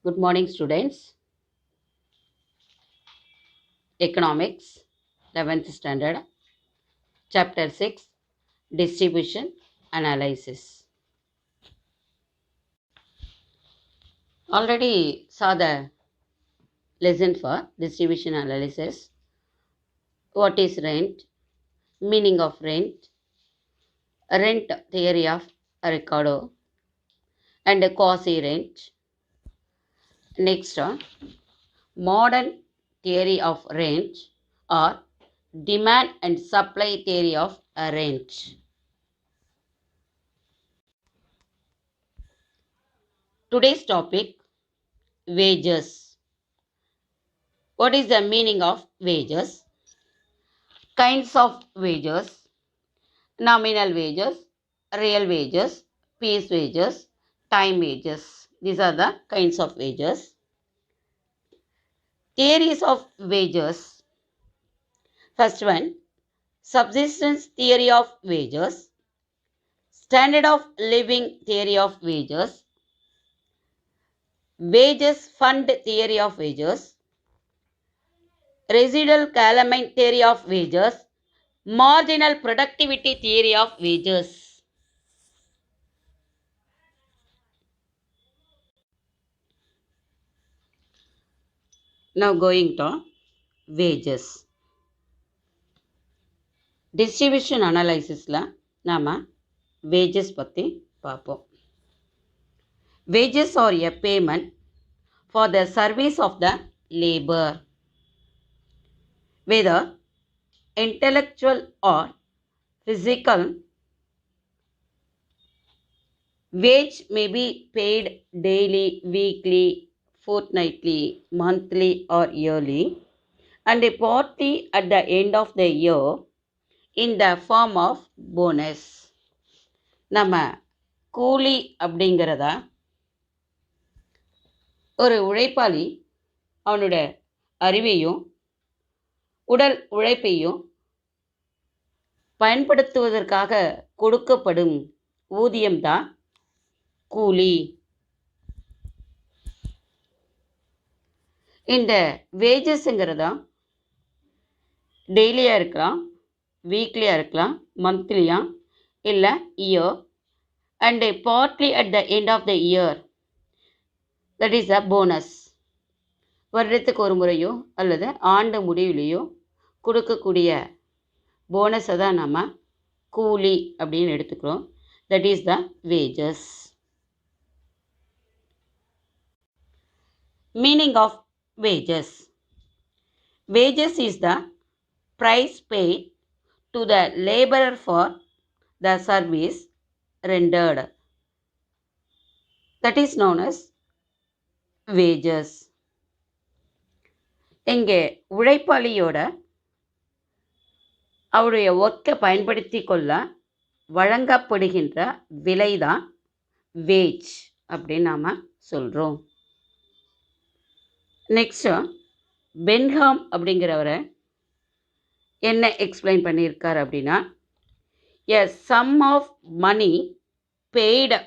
Good morning, students. Economics, 11th standard, Chapter 6, Distribution Analysis. Already saw the lesson for distribution analysis. What is rent? Meaning of rent? Rent theory of Ricardo and quasi-rent. Next, modern theory of rent or demand and supply theory of rent. Today's topic, wages. What is the meaning of wages? Kinds of wages: nominal wages, real wages, piece wages, time wages. These are the kinds of wages. Theories of wages. First one, subsistence theory of wages, standard of living theory of wages, wages fund theory of wages, residual Calamine theory of wages, marginal productivity theory of wages. Now going to wages. Distribution analysisல நாம wages பற்றி பார்ப்போம். Wages are a payment for the service of the labor, whether intellectual or physical. Wage may be paid daily, weekly, fortnightly, monthly or yearly, and partly at the end of the year in the form of bonus. நம்ம கூலி அப்படிங்கிறத ஒரு உழைப்பாளி அவனோட அறிவையும் உடல் உழைப்பையும் பயன்படுத்துவதற்காக கொடுக்கப்படும் ஊதியம்தான் கூலி. இந்த வேஜஸ்ங்கிறதா டெய்லியாக இருக்கலாம், வீக்லியாக இருக்கலாம், மந்த்லியா இல்லை year, and partly at the end of the year, that is a bonus. வருடத்துக்கு ஒரு முறையோ அல்லது ஆண்டு முடிவுலேயோ கொடுக்கக்கூடிய போனஸை தான் நம்ம கூலி அப்படின்னு எடுத்துக்கிறோம். That is the wages. Meaning of wages. Wages is the price paid to the laborer for the service rendered. That is known as wages. இங்கே உழைப்பாளியோட அவருடைய ஒர்க்கை பயன்படுத்தி கொள்ள வழங்கப்படுகின்ற விலை தான் வேஜ் அப்படின்னு நாம் சொல்கிறோம். நெக்ஸ்ட்டு பென்ஹாம் அப்படிங்கிறவரை என்ன எக்ஸ்பிளைன் பண்ணியிருக்கார் அப்படின்னா, a sum of money paid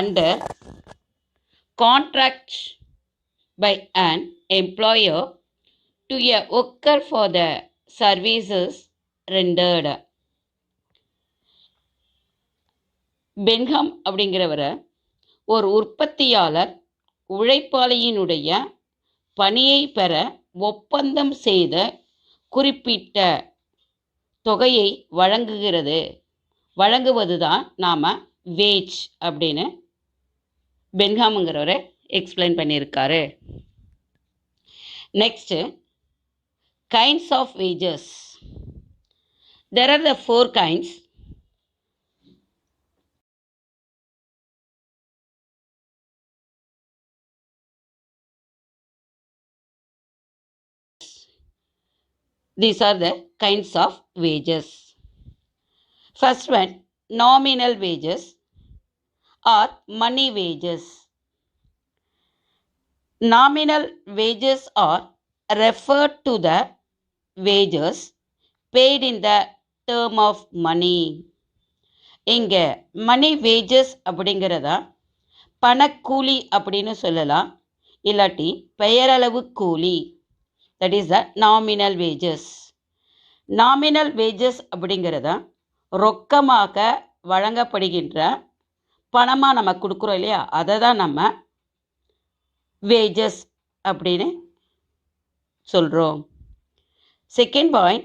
under contract by an employer to a worker for the services rendered. Benham அப்படிங்கிறவரை ஒரு உற்பத்தியாளர் உழைப்பாளியினுடைய பணியை பெற ஒப்பந்தம் செய்த குறிப்பிட்ட தொகையை வழங்குவது தான் நாம் வேஜ் அப்படின்னு பென்ஹாம்ங்கிறவரை எக்ஸ்பிளைன் பண்ணியிருக்காரு. Next kinds of wages. There are the 4 kinds. These are the kinds of wages. First one, nominal wages or money wages. Nominal wages are referred to the wages paid in the term of money. இங்கே மணி wages அப்படிங்கிறதா பணக்கூலி அப்படின்னு சொல்லலாம், இல்லாட்டி பெயரளவு கூலி, that is the nominal wages. Nominal wages அப்படிங்கிறத ரொக்கமாக வழங்கப்படுகின்ற பணமாக நம்ம கொடுக்குறோம் இல்லையா, அதை தான் நம்ம வேஜஸ் அப்படின்னு சொல்கிறோம். Second point,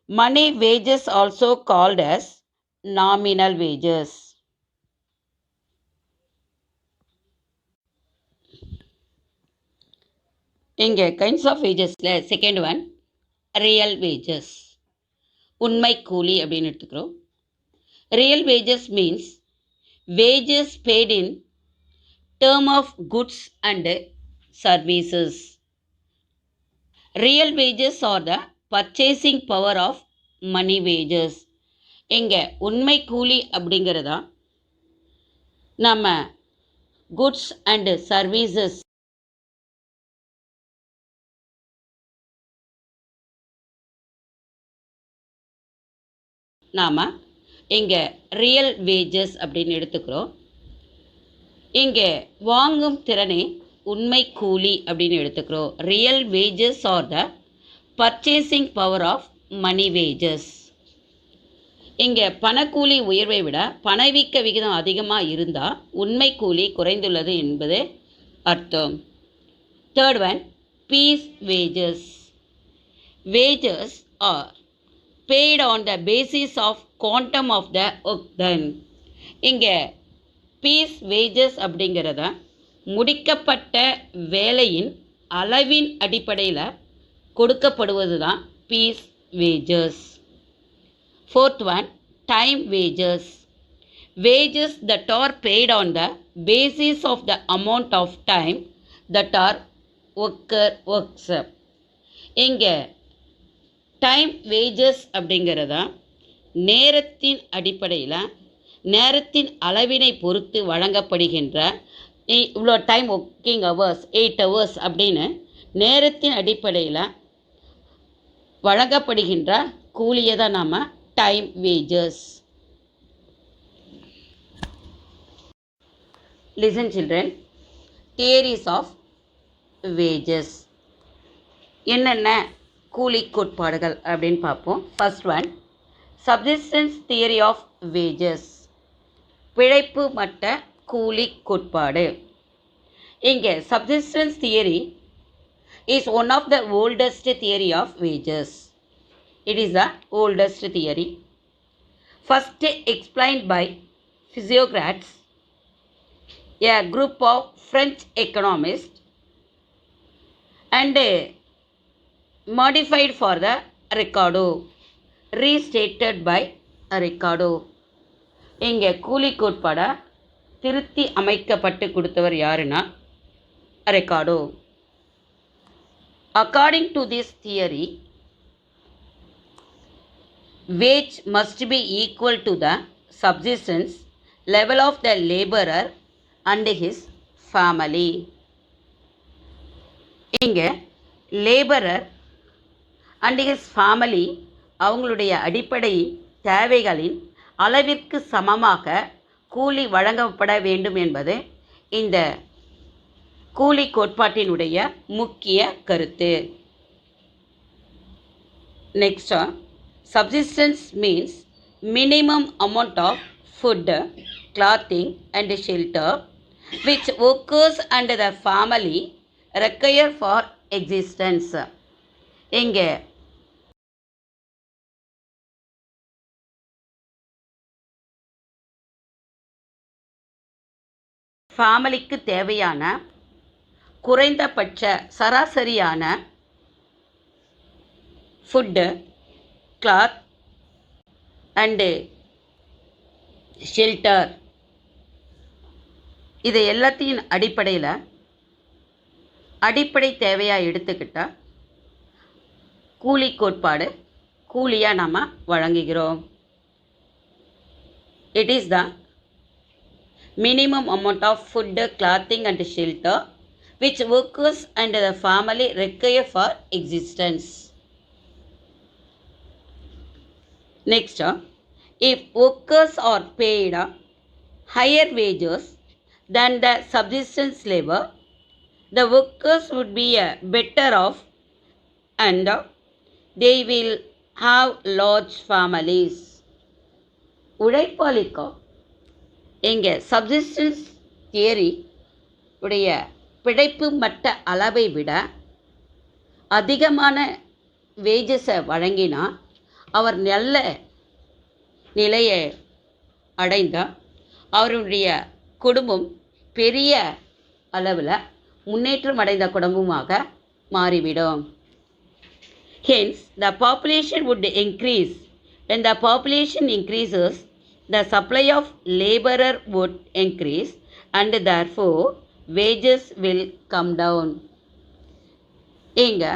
money wages also called as nominal wages. இங்கே கைண்ட்ஸ் ஆஃப் வேஜஸில் செகண்ட் ஒன் ரியல் வேஜஸ், உண்மை கூலி அப்படின்னு எடுத்துக்கிறோம். Real wages means wages paid in term of goods and services. Real wages are the purchasing power of money wages. இங்கே உண்மை கூலி அப்படிங்கிறதா நம்ம குட்ஸ் அண்ட் சர்வீசஸ் நாம் இங்கே ரியல் வேஜஸ் அப்படின்னு எடுத்துக்கிறோம். இங்கே வாங்கும் திறனே உண்மை கூலி அப்படின்னு எடுத்துக்கிறோம். Real wages are the purchasing power of money wages. இங்கே பணக்கூலி உயர்வை விட பணவீக்க விகிதம் அதிகமாக இருந்தால் உண்மை கூலி குறைந்துள்ளது என்பது அர்த்தம். Third one piece wages. Wages are paid on the basis of quantum of the work done. இங்கே பீஸ் வேஜஸ் அப்படிங்கிறத முடிக்கப்பட்ட வேலையின் அளவின் அடிப்படையில் கொடுக்கப்படுவது தான் piece wages. Fourth one time wages. Wages that are paid on the basis of the amount of time that are worker works. இங்கே time wages அப்படிங்கிறதா நேரத்தின் அடிப்படையில் நேரத்தின் அளவினை பொறுத்து வழங்கப்படுகின்ற இவ்வளோ டைம் ஒர்க்கிங் ஹவர்ஸ் 8 hours அப்படின்னு நேரத்தின் அடிப்படையில் வழங்கப்படுகின்ற கூலியை தான் நாம் time wages. Listen children, theories of wages என்னென்ன கூலி கோட்பாடுகள் அப்படின்னு பார்ப்போம். First one subsistence theory of wages, பிழைப்பு மட்ட கூலி கோட்பாடு. இங்கே subsistence theory is one of the oldest theory of wages. It is the oldest theory. First explained by physiocrats, a group of French economists, and modified for the Ricardo, restated by Ricardo. இங்கே கூலி கோட்பாடை திருத்தி அமைக்கப்பட்டு கொடுத்தவர் யாருன்னா Ricardo. According to this theory, wage must be equal to the subsistence level of the laborer and his family. இங்கே labourer and his family அவங்களுடைய அடிப்படை தேவைகளின் அளவிற்கு சமமாக கூலி வழங்கப்பட வேண்டும் என்பது இந்த கூலி கோட்பாட்டினுடைய முக்கிய கருத்து. Next, subsistence means minimum amount of food, clothing and shelter which workers and the family require for existence. இங்கே ஃபேமிலிக்கு தேவையான குறைந்தபட்ச சராசரியான ஃபுட்டு, கிளாத் அண்டு ஷெல்டர், இதை எல்லாத்தையும் அடிப்படையில் அடிப்படை தேவையாக எடுத்துக்கிட்டால் கூலி கோட்பாடு கூலியாக நாம் வழங்குகிறோம். It is the minimum amount of food, clothing and shelter which workers and the family require for existence. Next, if workers are paid higher wages than the subsistence labor, the workers would be better off and they will have large families. உழைப்பாளிக்கோ இங்கே subsistence theory உடைய பிழைப்பு மட்ட அளவை விட அதிகமான வேஜஸை வழங்கினா அவர் நல்ல நிலையை அடைந்தால் அவருடைய குடும்பம் பெரிய அளவில் முன்னேற்றம் அடைந்த குடும்பமாக மாறிவிடும். Hence, the population would increase. When the population increases, the supply of laborer would increase and therefore wages will come down. இங்கே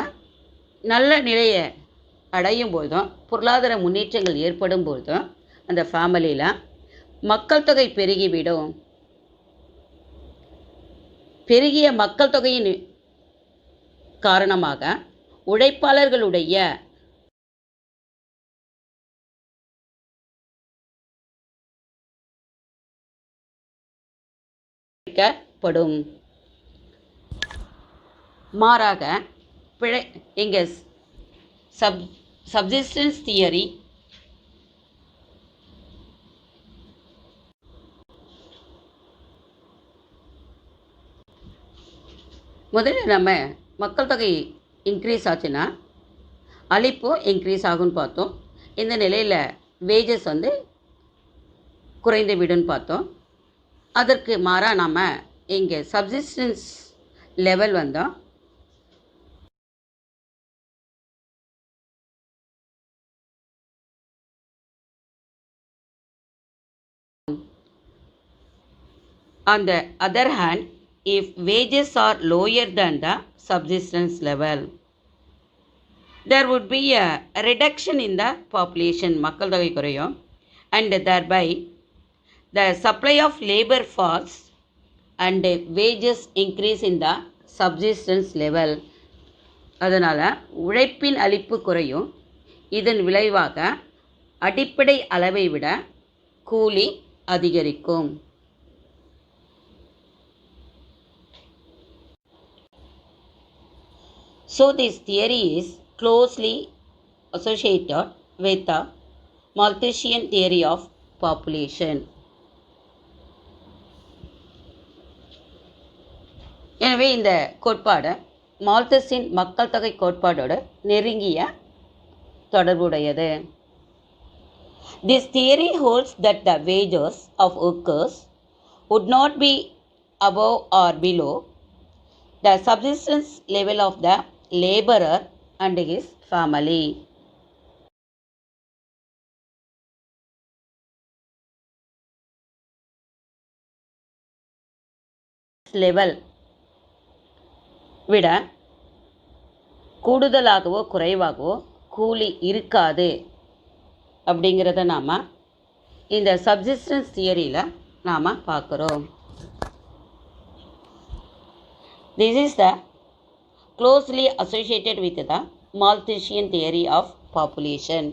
நல்ல நிலையை அடையும் போதும் பொருளாதார முன்னேற்றங்கள் ஏற்படும் போதும் அந்த ஃபேமிலியில் மக்கள் தொகை பெருகிவிடும். பெருகிய மக்கள் தொகையின் காரணமாக உழைப்பாளர்களுடைய படும். மாறாக இங்கே சப்சிஸ்டன்ஸ் தியரி முதல்ல நம்ம மக்கள் தொகை இன்க்ரீஸ் ஆச்சுன்னா அளிப்பும் இன்க்ரீஸ் ஆகும்னு பார்த்தோம். இந்த நிலையில் வேஜஸ் குறைந்து விடுன்னு பார்த்தோம். அதற்கு மாறாக நம்ம இங்கே சப்சிஸ்டன்ஸ் லெவல் வந்தோம். On the other hand, if wages are lower than the subsistence level, there would be a reduction in the population, மக்கள் தொகை குறையும், and thereby the supply of labor falls and wages increase in the subsistence level. அதனால் உழைப்பின் அளிப்பு குறையும். இதன் விளைவாக அடிப்படை அளவை விட கூலி அதிகரிக்கும். So this theory is closely associated with the Malthusian theory of population. எனவே இந்த கோட்பாடு மால்தஸின் மக்கள் தொகை கோட்பாடோடு நெருங்கிய தொடர்புடையது. This theory holds that the wages of workers would not be above or below the subsistence level of the laborer and his family. Level விட கூடுதலாகவோ குறைவாகவோ கூலி இருக்காது அப்படிங்கிறத நாம் இந்த சப்சிஸ்டன்ஸ் தியரியில் நாம் பார்க்குறோம். This is the closely associated with the Malthusian theory of population.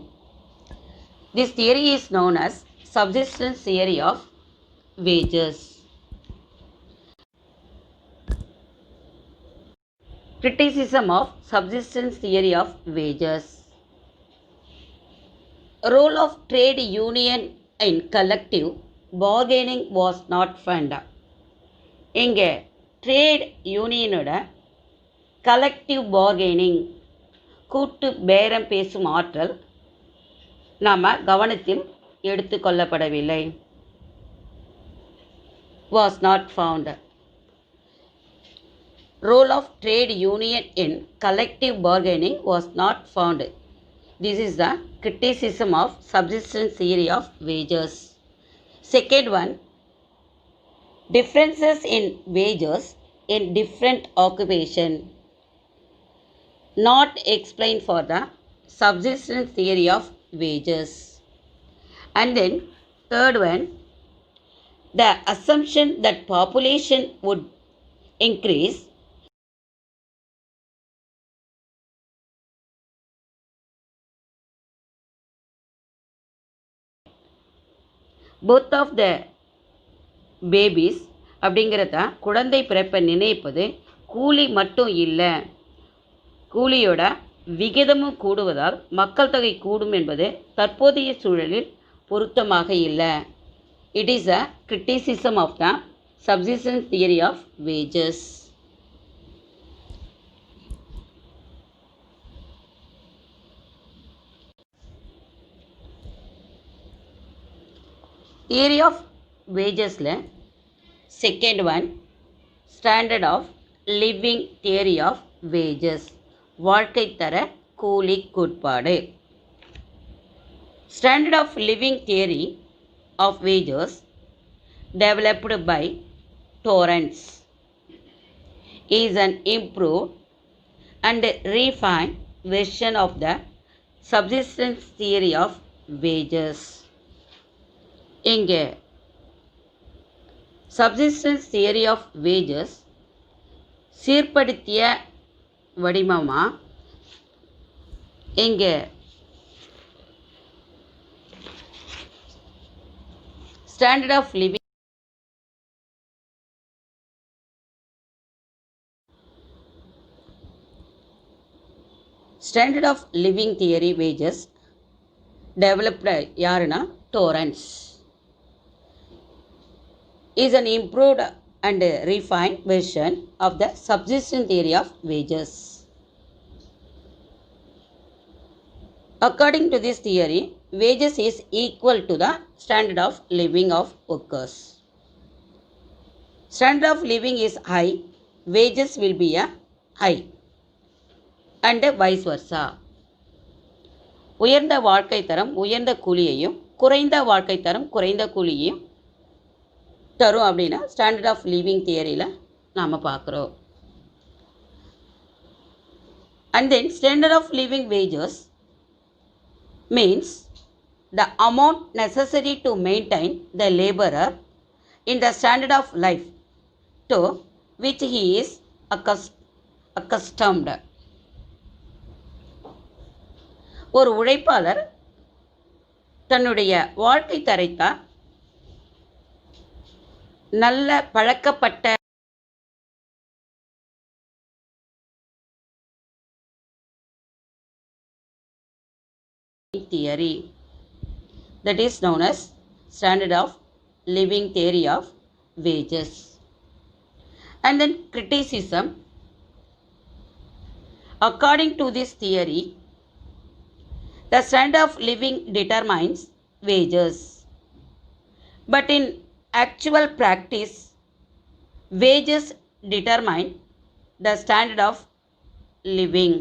This theory is known as subsistence theory of wages. Criticism of subsistence theory of wages. Role of trade union in collective bargaining was not found. இங்கே trade யூனியனோட collective bargaining கூட்டு பேரம் பேசும் ஆற்றல் நாம் கவனத்தில் எடுத்துக்கொள்ளப்படவில்லை. was not found. Role of trade union in collective bargaining was not found. This is the criticism of subsistence theory of wages. Second one, differences in wages in different occupation not explained for the subsistence theory of wages. And then third one, the assumption that population would increase both of the babies அப்படிங்கிறத குழந்தை பிறப்பை நினைப்பது கூலி மட்டும் இல்லை, கூலியோட விகிதமும் கூடுவதால் மக்கள் தொகை கூடும் என்பது தற்போதைய சூழலில் பொருத்தமாக இல்லை. It is a criticism of the subsistence theory of wages. Theory of wagesல second one, standard of living theory of wages, வாழ்க்கை தர கூலி கோட்பாடு. Standard of living theory of wages developed by Torrance is an improved and refined version of the subsistence theory of wages. இங்கே subsistence theory of wages சீர்படுத்திய வடிவமா இங்கே standard of living standard of living theory wages developed யாருன்னா Torrance is an improved and refined version of the subsistence theory of wages. According to this theory, wages is equal to the standard of living of workers. Standard of living is high, wages will be a high and vice versa. உயர்ந்த வாழ்க்கை தரம் உயர்ந்த கூலியையும் குறைந்த வாழ்க்கை தரம் குறைந்த கூலியையும் தரும் அப்படின்னா ஸ்டாண்டர்ட் ஆஃப் லிவிங் தியரியில் நாம் பார்க்குறோம். And then standard of living wages means the amount necessary to maintain the laborer in the standard of life to which he is accustomed. ஒரு உழைப்பாளர் தன்னுடைய வாழ்க்கை தரத்தை நல்ல பழக்கப்பட்ட theory that is known as standard of living theory of wages. And then criticism. According to this theory, the standard of living determines wages, but in actual practice wages determine the standard of living.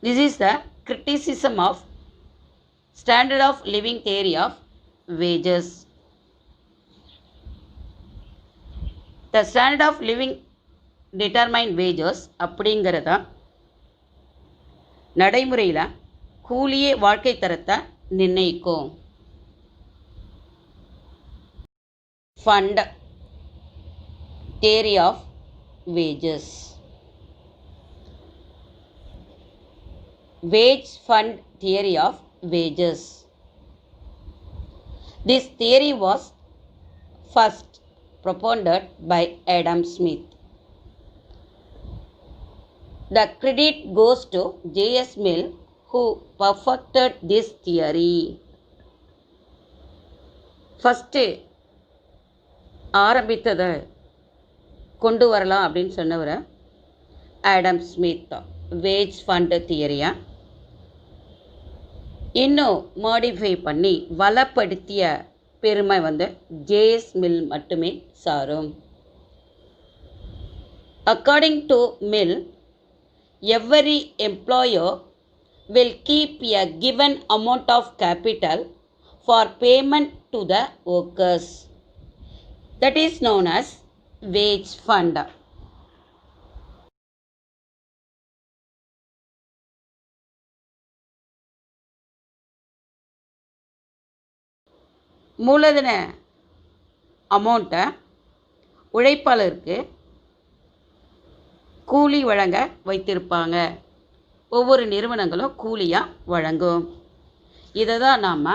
This is the criticism of standard of living theory of wages. The standard of living determine wages அப்படிங்கிறதா நடைமுறையில் கூலியே வாழ்க்கை தரத்தை நிர்ணயிக்கும். Fund theory of wages. Wage fund theory of wages. This theory was first propounded by Adam Smith. The credit goes to J.S. Mill, who perfected this theory. First ஆரம்பித்ததை கொண்டு வரலாம் அப்படின்னு சொன்னவர் Adam Smith. Wage fund தியரியா இன்னும் modify பண்ணி வளப்படுத்திய பெருமை JS mill மட்டுமே சாரும். According to mill, every employer will keep a given amount of capital for payment to the workers. That is known as wage fund. மூலதன அமௌண்ட்டை உழைப்பாளருக்கு கூலி வழங்க வைத்திருப்பாங்க. ஒவ்வொரு நிறுவனங்களும் கூலியாக வழங்கும். இதை தான் நாம்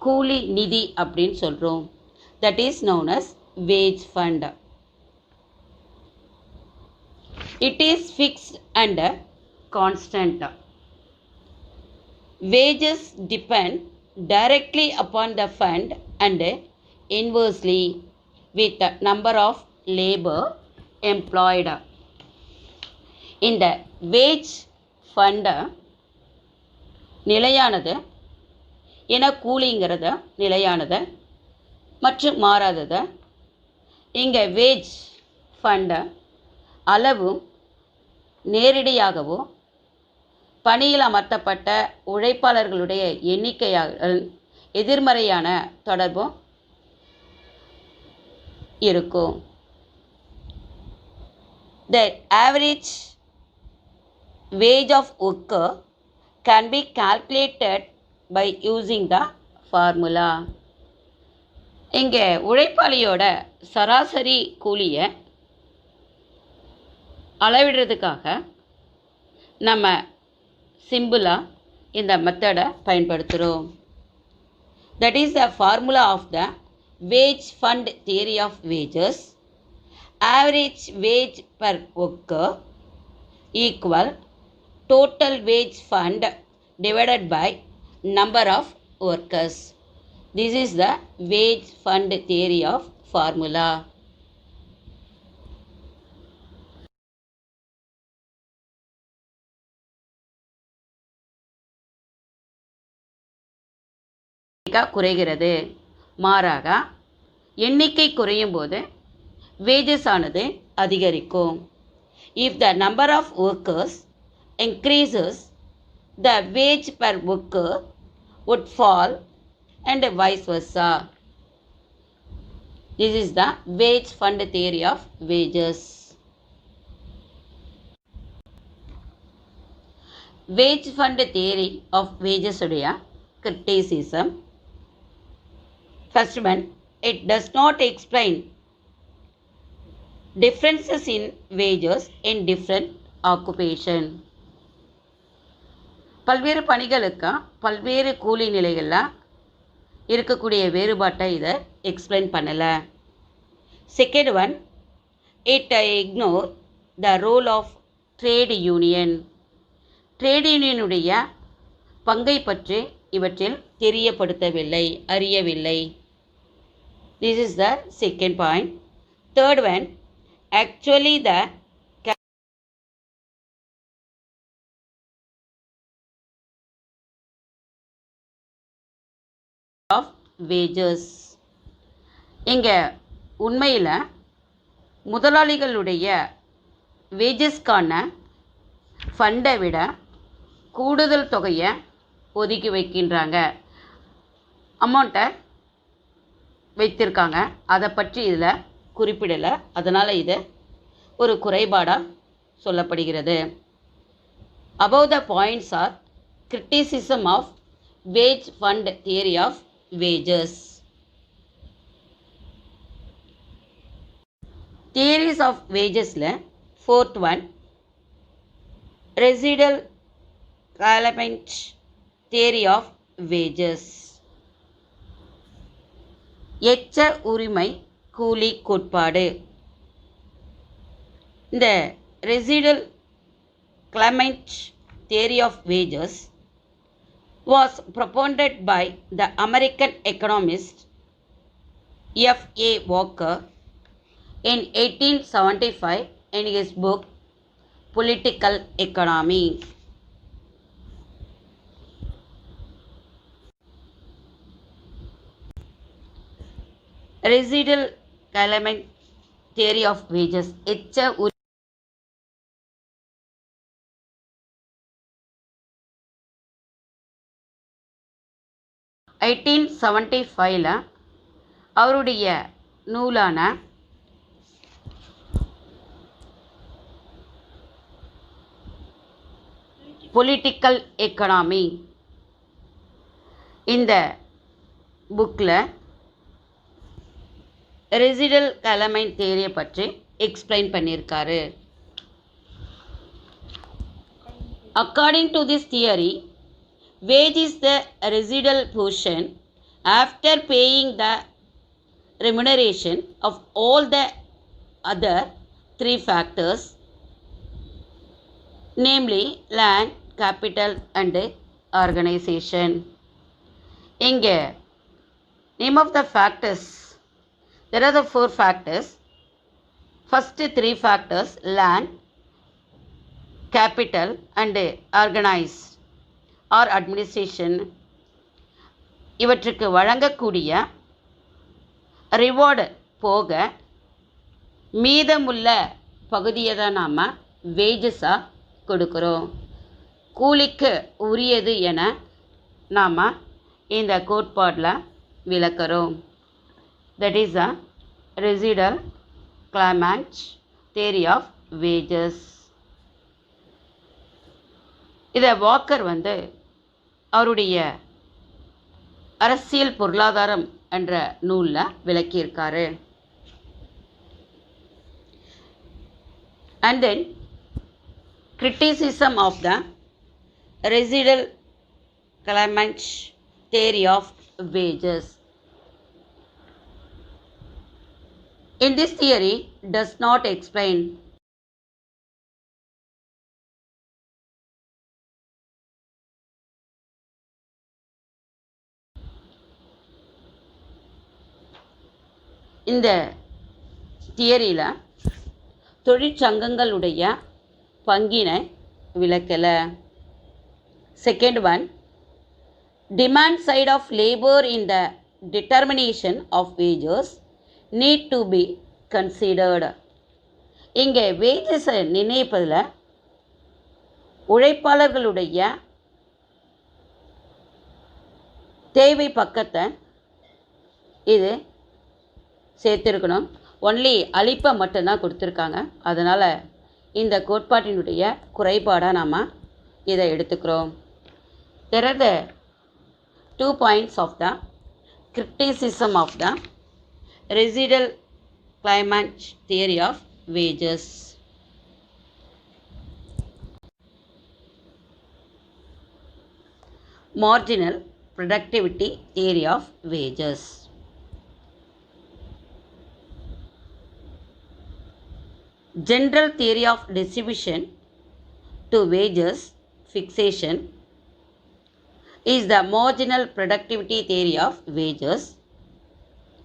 கூலி நிதி அப்படின்னு சொல்கிறோம். That is known as wage fund. It is fixed and constant. Wages depend directly upon the fund and inversely with the number of labor employed. இந்த வேஜ் ஃபண்டை நிலையானது ஏன்னா கூலிங்கிறத நிலையானது மற்றும் மாறாதது. இங்கே வேஜ் ஃபண்டை அளவும் நேரடியாகவோ பணியில் அமர்த்தப்பட்ட உழைப்பாளர்களுடைய எண்ணிக்கையாக எதிர்மறையான தொடர்பும் இருக்கும். The average wage of worker can be calculated by using the formula. இங்கே உழைப்பாளியோட சராசரி கூலியை அளவிடுறதுக்காக நம்ம சிம்பிளாக இந்த மெத்தடை பயன்படுத்துகிறோம். That is the formula of the wage fund theory of wages. Average wage per worker equal total wage fund divided by number of workers. This is the wage fund theory of formula. குறைகிறது. மாறாக எண்ணிக்கை குறையும் போது wages ஆனது அதிகரிக்கும். If the number of workers increases, the wage per worker would fall and vice versa. This is the wage fund theory of wages. Wage fund theory of wages உடைய criticism. First one, it does not explain differences in wages in different occupation. பல்வேறு பணிகளுக்கு பல்வேறு கூலி நிலைகளில் இருக்கக்கூடிய வேறுபாட்டை இதை explain பண்ணலை. Second one, it ignore the role of trade union. Trade யூனியனுடைய பங்கை பற்றி இவற்றில் தெரியப்படுத்தவில்லை, அறியவில்லை. This is the second point. Third one, actually the of wages. இங்கே உண்மையில் முதலாளிகளுடைய வேஜஸ்க்கான ஃபண்டை விட கூடுதல் தொகையை ஒதுக்கி வைக்கின்றாங்க, அமௌண்ட்டை வைத்திருக்காங்க. அதை பற்றி இதில் குறிப்பிடலை. அதனால் இது ஒரு குறைபாடாக சொல்லப்படுகிறது. above the points are criticism of wage fund theory of wages. Theories of wagesல fourth one, residual element theory of wages. எச்ச உரிமை கூலி கோட்பாடு. இந்த residual element theory of wages was propounded by the American economist F.A. Walker in 1875 in his book Political Economy. Residual element theory of wages எச்ச 1875 அவருடைய நூலான political economy இந்த புக்கில் ரெசிடல் எலமெண்ட் தியரியை பற்றி எக்ஸ்பிளைன் பண்ணியிருக்காரு. According to this theory, wage is the residual portion after paying the remuneration of all the other three factors namely land, capital and organization. இங்கே name of the factors, there are the 4 factors. First 3 factors, land, capital and organize or administration, இவற்றுக்கு வழங்கக்கூடிய reward போக மீதமுள்ள பகுதியை தான் நாம் வேஜஸாக கொடுக்குறோம். கூலிக்கு உரியது என நாம் இந்த கோட்பாட்டில் விளக்குறோம். That is a residual claimant theory of wages. இதை வாக்கர் அவருடைய அரசியல் பொருளாதாரம் என்ற நூலில் விளக்கியிருக்காரு. And then criticism of the residual claimant theory of wages. In this theory does not explain இந்த தியரியில் தொழிற்சங்கங்களுடைய பங்கினை விளக்கலை. Second one, demand side of labour in the determination of wages need to be considered. இங்கே வேஜஸை நிர்ணயிப்பதில் உழைப்பாளர்களுடைய தேவை பக்கத்தை இது சேர்த்துருக்கணும். ஒன்லி அளிப்பை மட்டும்தான் கொடுத்துருக்காங்க. அதனால் இந்த கோட்பாட்டினுடைய குறைபாடாக நாம் இதை எடுத்துக்கிறோம். There are the 2 points of the criticism of the residual claimant theory of wages. Marginal productivity theory of wages. General theory of distribution to wages fixation is the marginal productivity theory of wages.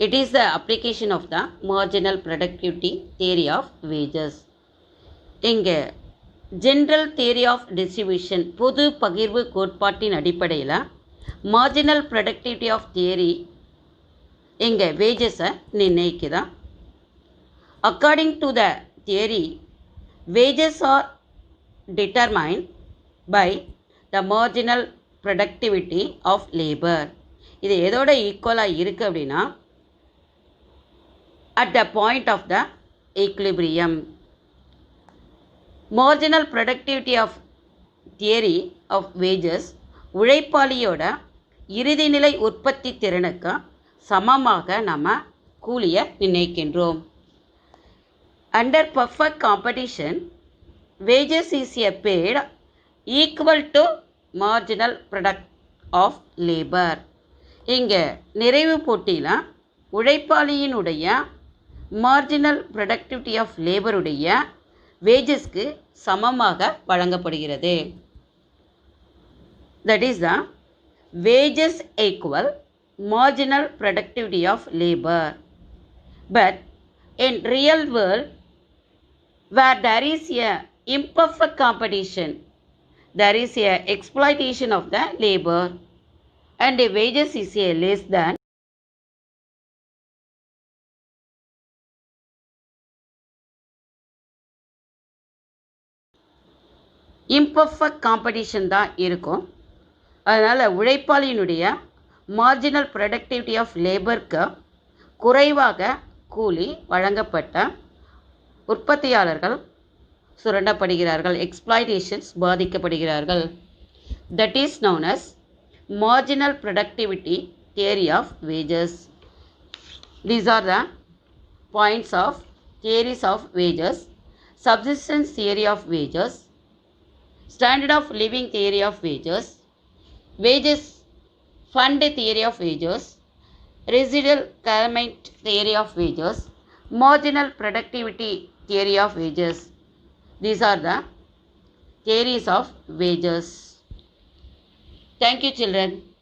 It is the application of the marginal productivity theory of wages. இங்கே general theory of distribution பொது பகிர்வு கோட்பாட்டின் அடிப்படையில் marginal productivity of theory இங்கே wages-ஐ நிர்ணயிக்குதா. According to the theory, wages are determined by the marginal productivity of labor. இது எதோட ஈக்குவலாக இருக்குது அப்படின்னா at the point of the equilibrium. Marginal productivity of theory of wages உழைப்பாளியோட இறுதிநிலை உற்பத்தி திறனுக்கு சமமாக நம்ம கூலியை நிர்ணயிக்கின்றோம். Under perfect competition, wages is a paid equal to marginal product of labor. இங்கே நிறைவு போட்டியில் உழைப்பாளியினுடைய marginal productivity of labor உடைய wagesக்கு சமமாக வழங்கப்படுகிறது. That is the wages equal marginal productivity of labor. But in real world, where there is a imperfect competition, there is a exploitation of the labor and the wages is a less than imperfect competition தான் இருக்கும். அதனால் உழைப்பாளியினுடைய marginal productivity of laborக்கு குறைவாக கூலி வழங்கப்பட்ட உற்பத்தியாளர்கள் சுரண்டப்படுகிறார்கள், exploitations பாதிக்கப்படுகிறார்கள். That is known as marginal productivity theory of wages. These are the points of theories of wages: subsistence theory of wages, standard of living theory of wages, wages fund theory of wages, residual claimant theory of wages, marginal productivity theory of wages. These are the theories of wages. Thank you, children.